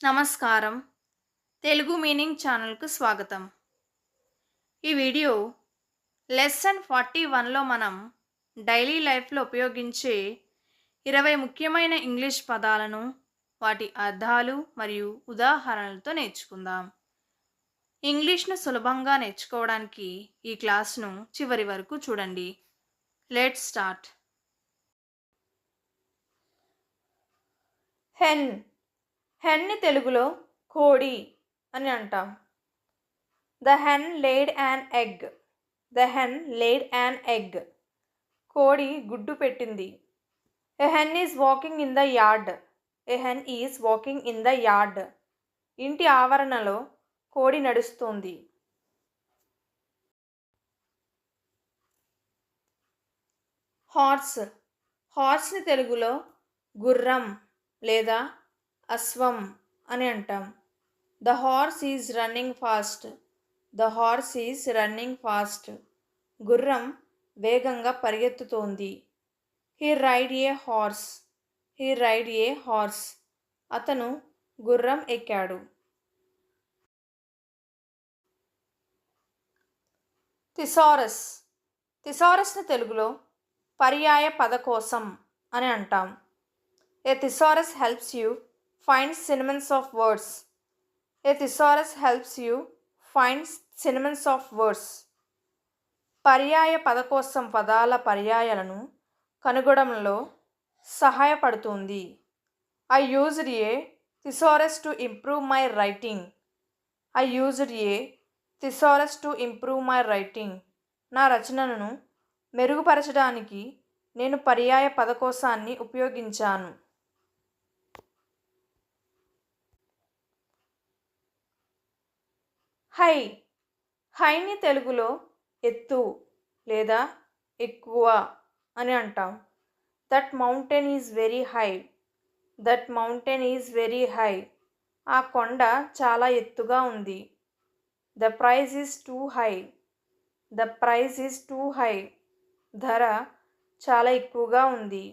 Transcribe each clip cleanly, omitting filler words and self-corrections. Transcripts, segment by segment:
నమస్కారం. తెలుగు మీనింగ్ ఛానల్‌కు స్వాగతం. ఈ వీడియో లెసన్ 41లో మనం డైలీ లైఫ్‌లో ఉపయోగించే 20 ముఖ్యమైన ఇంగ్లీష్ పదాలను, వాటి అర్థాలు మరియు ఉదాహరణలతో నేర్చుకుందాం. ఇంగ్లీష్‌ను సులభంగా నేర్చుకోవడానికి ఈ క్లాస్‌ను చివరి వరకు చూడండి. Let's start. హెన్. హెన్‌ని తెలుగులో కోడి అని అంటాం. The hen laid an egg. The hen laid an egg. కోడి గుడ్డు పెట్టింది. A hen is walking in the yard. A hen is walking in the yard. ఇంటి ఆవరణలో కోడి నడుస్తోంది. హార్స్. హార్స్ని తెలుగులో గుర్రం లేదా అశ్వం అని అంటాం. The horse is running fast. The horse is running fast. గుర్రం వేగంగా పరిగెత్తుతోంది. He ride a horse. He ride a horse. అతను గుర్రం ఎక్కాడు. థిసారస్. థిసారస్ని తెలుగులో పర్యాయ పదకోశం అని అంటాం. A thesaurus helps you find synonyms of words. A thesaurus helps you find synonyms of words. పర్యాయ పదకోశం పదాల పర్యాయాలను కనుగొనడంలో సహాయపడుతుంది. I used a thesaurus to improve my writing. I used a thesaurus to improve my writing. నా రచనను మెరుగుపరచడానికి నేను పర్యాయ పదకోశాన్ని ఉపయోగించాను. హై. హైని తెలుగులో ఎత్తు లేదా ఎక్కువ అని అంటాం. That mountain is very high. That mountain is very high. ఆ కొండ చాలా ఎత్తుగా ఉంది. The price is two high. The price is two high. ధర చాలా ఎక్కువగా ఉంది.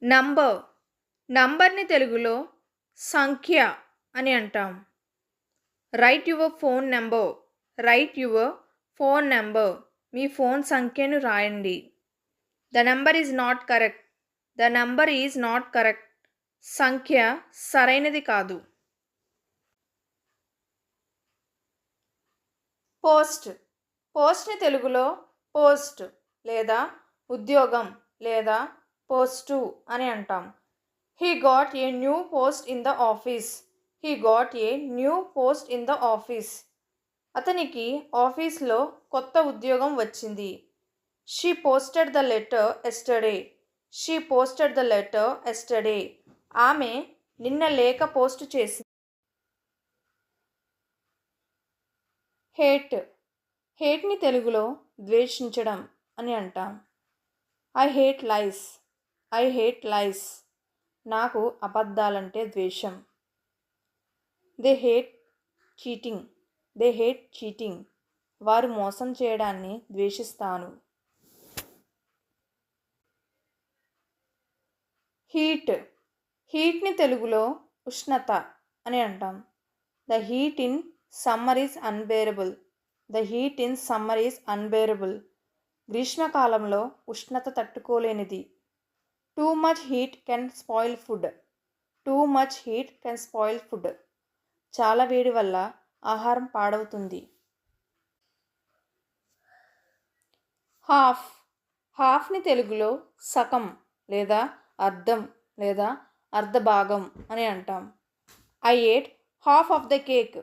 నంబర్. నంబర్ని తెలుగులో సంఖ్య అని అంటాం. Right your phone number. Right your phone number. Me phone సంఖ్యను రాయండి. The number is not correct. The number is not correct. సంఖ్య సరైనది కాదు. పోస్ట్. పోస్ట్ని తెలుగులో పోస్ట్ లేదా ఉద్యోగం లేదా పోస్టు అని అంటాం. He got a new post in the office. He got a new post in the office. అతనికి ఆఫీస్లో కొత్త ఉద్యోగం వచ్చింది. She posted the letter yesterday. She posted the letter yesterday. ఆమె నిన్న లేఖ పోస్ట్ చేసింది. హేట్. హేట్ని తెలుగులో ద్వేషించడం అని అంటాం. I hate lies. I hate lies. నాకు అబద్ధాలంటే ద్వేషం. They hate cheating. They hate cheating. వారు మోసం చేయడాన్ని ద్వేషిస్తాను. హీట్. హీట్ని తెలుగులో ఉష్ణత అని అంటాం. The heat in summer is unbearable. The heat in summer is unbearable. గ్రీష్మకాలంలో ఉష్ణత తట్టుకోలేనిది. Too much heat can spoil food. Too much heat can spoil food. చాలా వేడి వల్ల ఆహారం పాడవుతుంది. హాఫ్. హాఫ్ని తెలుగులో సగం లేదా అర్ధం లేదా అర్ధభాగం అని అంటాం. I ate half of the cake.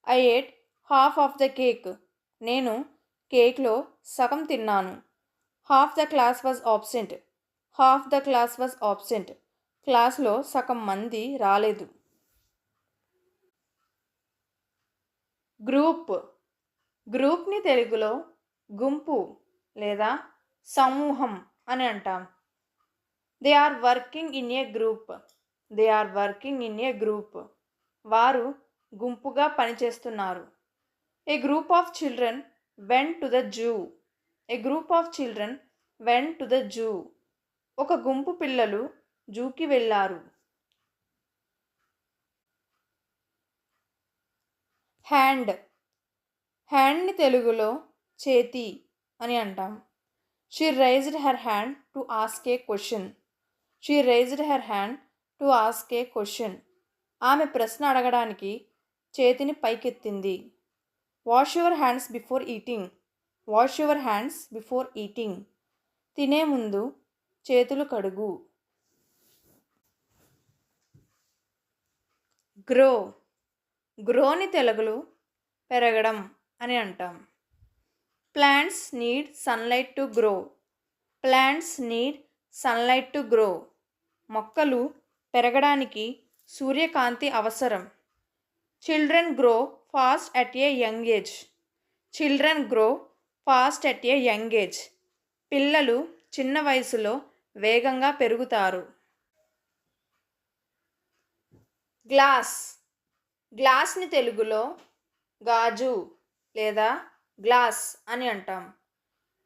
I ate half of the cake. నేను కేక్లో సగం తిన్నాను. Half the class was absent. Half the class was absent. క్లాస్లో సగం మంది రాలేదు. గ్రూప్. గ్రూప్ని తెలుగులో గుంపు లేదా సమూహం అని అంటాం. They are working in a group. They are working in a group. వారు గుంపుగా పనిచేస్తున్నారు. A group of children went to the zoo. A group of children went to the zoo. ఒక గుంపు పిల్లలు జూకి వెళ్ళారు. హ్యాండ్. హ్యాండ్ని తెలుగులో చేతి అని అంటాం. She raised her hand to ask a question. She raised her hand to ask a question. ఆమె ప్రశ్న అడగడానికి చేతిని పైకెత్తింది. Wash your hands before eating. Wash your hands before eating. తినే ముందు చేతులు కడుగు. గ్రో. గ్రోని తెలుగులో పెరగడం అని అంటాం. Plants need sunlight to grow. Plants need sunlight to grow. మొక్కలు పెరగడానికి సూర్యకాంతి అవసరం. Children grow fast at a young age. Children grow fast at a young age. పిల్లలు చిన్న వయసులో వేగంగా పెరుగుతారు. గ్లాస్. గ్లాస్ని తెలుగులో గాజు లేదా గ్లాస్ అని అంటాం.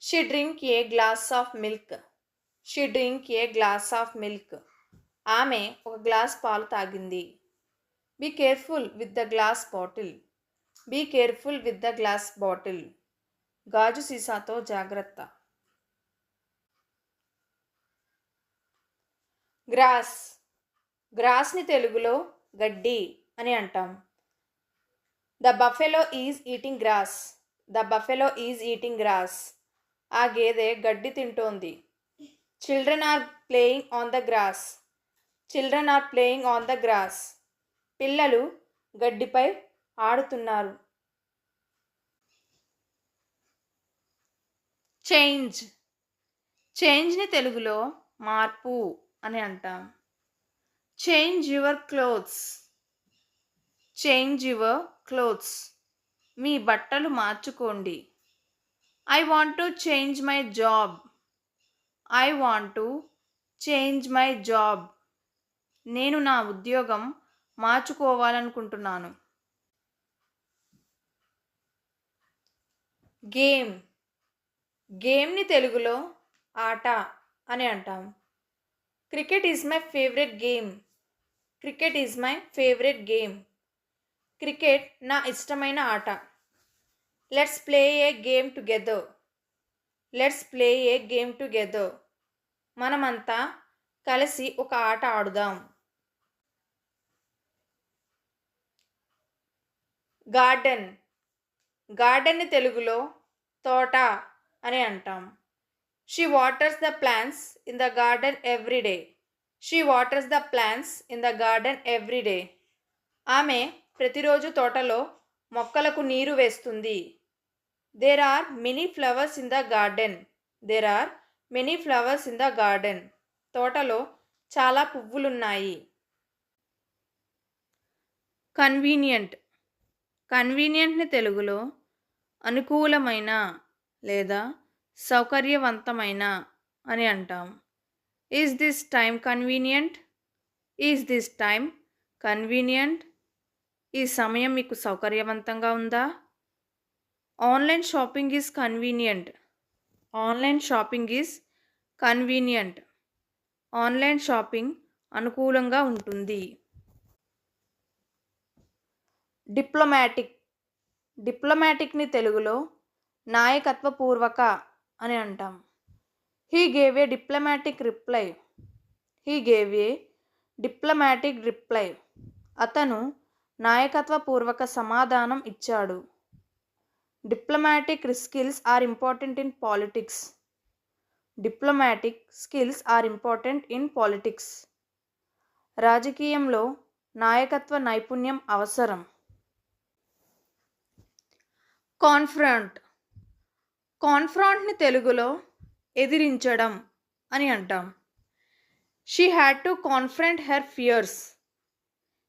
She drink a glass of milk. She drink a glass of milk. ఆమె ఒక గ్లాస్ పాలు తాగింది. Be careful with the glass bottle. Be careful with the glass bottle. గాజు సీసాతో జాగ్రత్త. గ్రాస్. గ్రాస్ని తెలుగులో గడ్డి అని అంటాం. The buffalo is eating grass. The buffalo is eating grass. ఆ గేదె గడ్డి తింటోంది. Children are playing on the grass. Children are playing on the grass. పిల్లలు గడ్డిపై ఆడుతున్నారు. చేంజ్. చేంజ్ని తెలుగులో మార్పు అని అంటాం. Change your clothes. Change your clothes. మీ బట్టలు మార్చుకోండి. I want to change my job. I want to change my job. నేను నా ఉద్యోగం మార్చుకోవాలనుకుంటున్నాను. గేమ్. గేమ్ని తెలుగులో ఆట అని అంటాం. Cricket is my favourite game. Cricket is my favourite game. Cricket నా ఇష్టమైన ఆట. Let's play A game together. Let's play A game together. మనమంతా కలిసి ఒక ఆట ఆడుదాం. గార్డెన్. గార్డెన్ని తెలుగులో తోట అని అంటాం. She waters the plants in the garden every day. She waters the plants in the garden every day. ఆమె ప్రతిరోజు తోటలో మొక్కలకు నీరు వేస్తుంది. There are many flowers in the garden. There are many flowers in the garden. తోటలో చాలా పువ్వులున్నాయి. Convenient. కన్వీనియంట్ని తెలుగులో అనుకూలమైన లేదా సౌకర్యవంతమైన అని అంటాం. Is this time convenient. Is this time convenient. ఈ సమయం మీకు సౌకర్యవంతంగా ఉందా? Online shopping is convenient. Online shopping is convenient. Online shopping అనుకూలంగా ఉంటుంది. డిప్లొమాటిక్. డిప్లొమాటిక్ని తెలుగులో నాయకత్వపూర్వక అని అంటాం. He gave a diplomatic reply. He gave a diplomatic reply. అతను నాయకత్వపూర్వక సమాధానం ఇచ్చాడు. Diplomatic skills are important in politics. Diplomatic skills are important in politics. రాజకీయంలో నాయకత్వ నైపుణ్యం అవసరం. కాన్ఫ్రంట్. కాన్ఫ్రాంట్ని తెలుగులో ఎదిరించడం అని అంటాం. She had to confront her fears.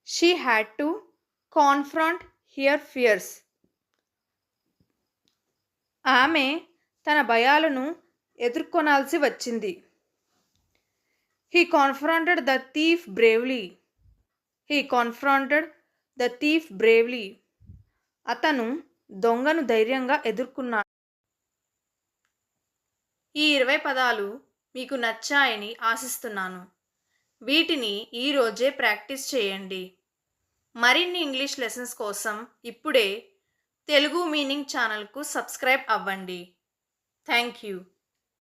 She had to confront her fears. ఆమె తన భయాలను ఎదుర్కొనాల్సి వచ్చింది. He confronted the thief bravely. He confronted the thief bravely. అతను దొంగను ధైర్యంగా ఎదుర్కొన్నాడు. ఈ 20 పదాలు మీకు నచ్చాయని ఆశిస్తున్నాను. వీటిని ఈరోజే ప్రాక్టీస్ చేయండి. మరిన్ని ఇంగ్లీష్ లెసన్స్ కోసం ఇప్పుడే తెలుగు మీనింగ్ ఛానల్కు సబ్స్క్రైబ్ అవ్వండి. Thank you.